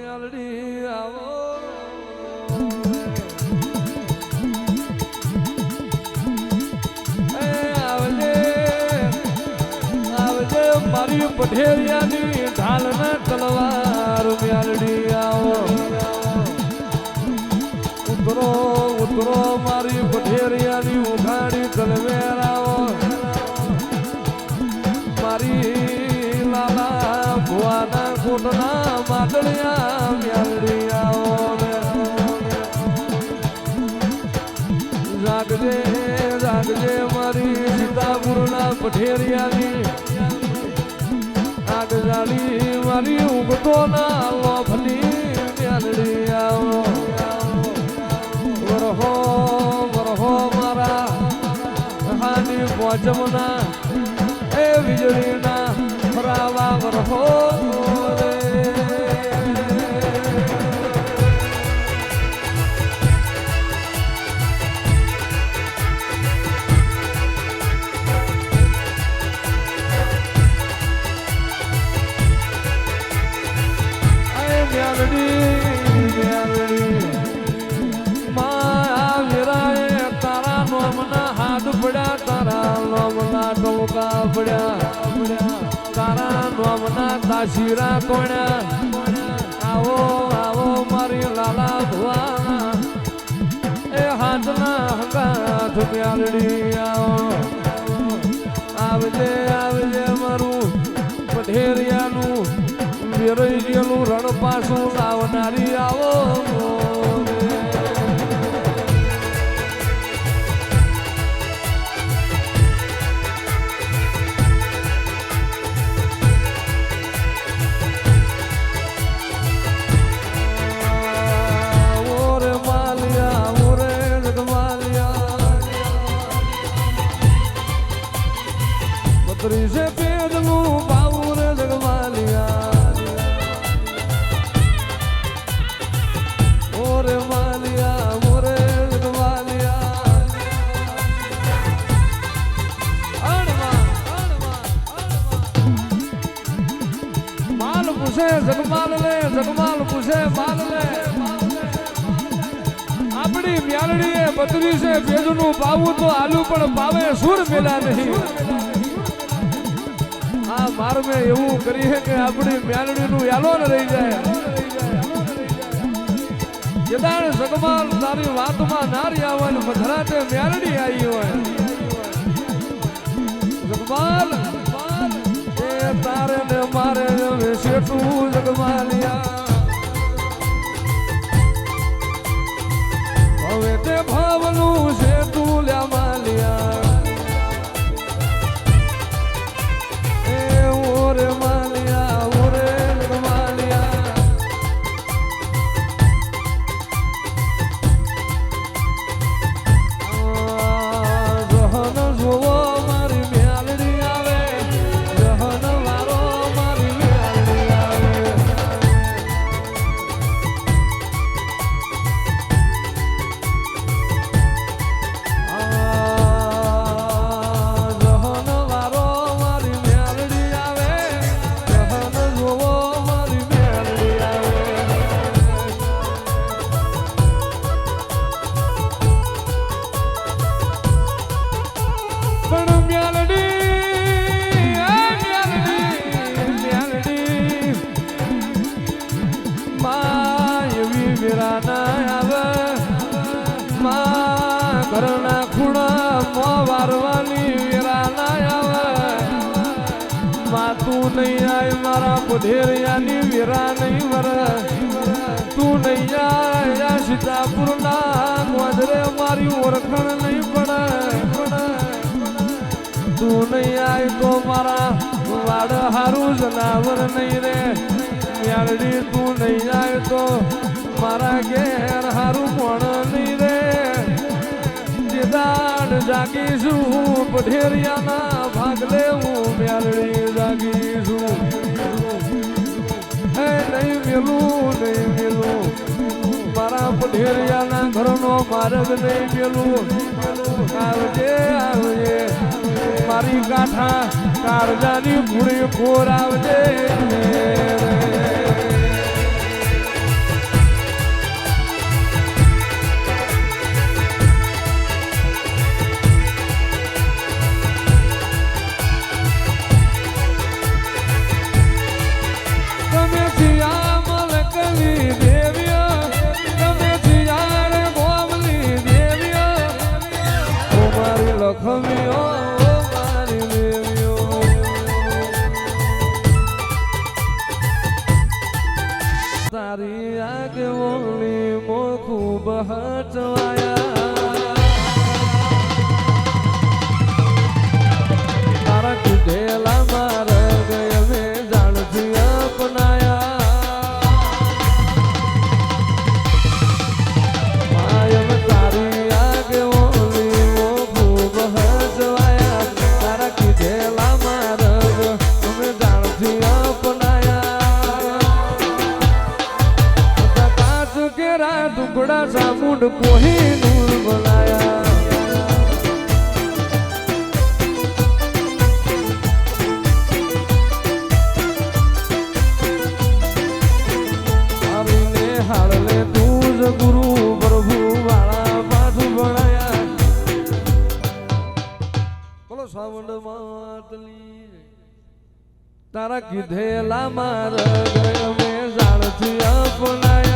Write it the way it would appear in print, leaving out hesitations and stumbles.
મેલડી આવો મારી પઠેરિયાની ઢાલ ના તલવાર મેલડી આવો ઉતરો ઉતરો મારી પઠેરિયાની ઉઘાડી તલવેર આવો મારી લાલા ભુવાના કોટના માટલિયા મેલડી આવો જાગજે જાગજે મારી સીતાપુરના પઠેરિયાની આગજાડી મારી ઉગતો ના લોભની મેલડી આવો વરહો વરહો મારા હાની પોચમના એ વીજળીના ફરાવા વરહો તારા નોમના દાશીરા તોડ્યા આવો આવો મારી લાલા ભુવા એ હાથના હંગાથ મેલડી આવો આવજે આવજે મારું પઠેરિયાનું વેરાઈ ગયેલું રણ પાછું લાવનારી આવો ત્રીસે પેડનું બાવું રે જગમાલિયા ઓરે માલિયા ઓરે જગમાલિયા માલ પૂછે જગમાલ લે જગમાલ પૂછે માલ લે આપણી મ્યાલડીએ 32 પેડનું બાવું તો આલુ પણ પાવે સુર મેલા નહીં આ માર મેં એવું કરી કે આપણી મેલડીનું યાલો ન રહી જાય જેદાણ સગમાલ તારી વાતમાં નારી આવે ને મધરાતે મેલડી આવી હોય સગમાલ એ તારે ને મારે શેઠું જગમાલિયા હવે તે ભાવનું શેઠું લ્યા માલિયા ઓરે માલિયા ઓરે માલિયા જહન જોવો મારી મેલડી આવે જહન વારો મારી મેલડી આવે ઘરના ખૂણા મોં વારવાની વેરા ના આવે તું નહીં આય મારા પઢેરિયાની વેરા નહીં વર તું નહીં આય સીતાપુરના મોજરે મારી ઓળખણ નહીં પડે તું નહીં આય તો મારા વાડ હારું જનાવર નહીં રે મેલડી તું નહીં આય તો મારા ઘેર હારું પણ નહીં રે દાડ જાગીશું પઢેરિયાના ભાગલે હું મેલડી જાગીશું હે નહીં મેલું મારા પઢેરિયાના ઘરનો માર્ગ નહીં મેલું આવજે આવજે મારી કાંઠા કાળજાની ભૂરી ફોર આવજે બહચવાયા તારા કીધેલા માર્ગ અમે જાણથી અપનાયા માયમ તારી આગેવાની ઓ ખૂબ હસવાયા તારા કીધેલા માર્ગ અમે જાણથી અપનાયા કાચ કેરા ટુકડા સામુંડ કોહિનૂર બોલાયા હાળલે તું જ ગુરુ પ્રભુ વાળા પાછું ભણાયા બોલો સાવંડ માતલી તારા કીધેલા માર્ગ અમે જાણથી અપનાયા